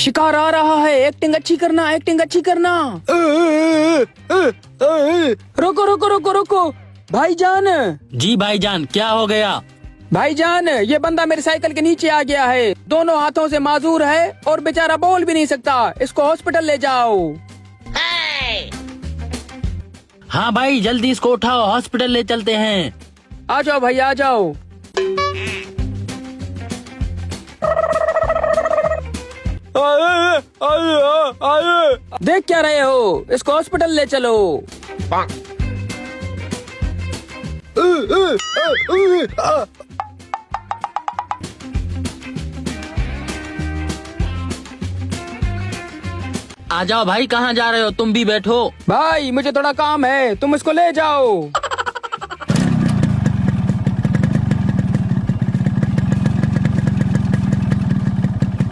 शिकार आ रहा है, एक्टिंग अच्छी करना, एक्टिंग अच्छी करना। रुको रुको रुको रुको भाईजान। जी भाईजान, क्या हो गया? भाईजान, ये बंदा मेरी साइकिल के नीचे आ गया है, दोनों हाथों से माजूर है और बेचारा बोल भी नहीं सकता। इसको हॉस्पिटल ले जाओ। हाँ भाई, जल्दी इसको उठाओ, हॉस्पिटल ले चलते हैं। आ जाओ भाई, आ जाओ। देख क्या रहे हो, इसको हॉस्पिटल ले चलो। आ जाओ भाई, कहाँ जा रहे हो? तुम भी बैठो। भाई मुझे थोड़ा काम है, तुम इसको ले जाओ।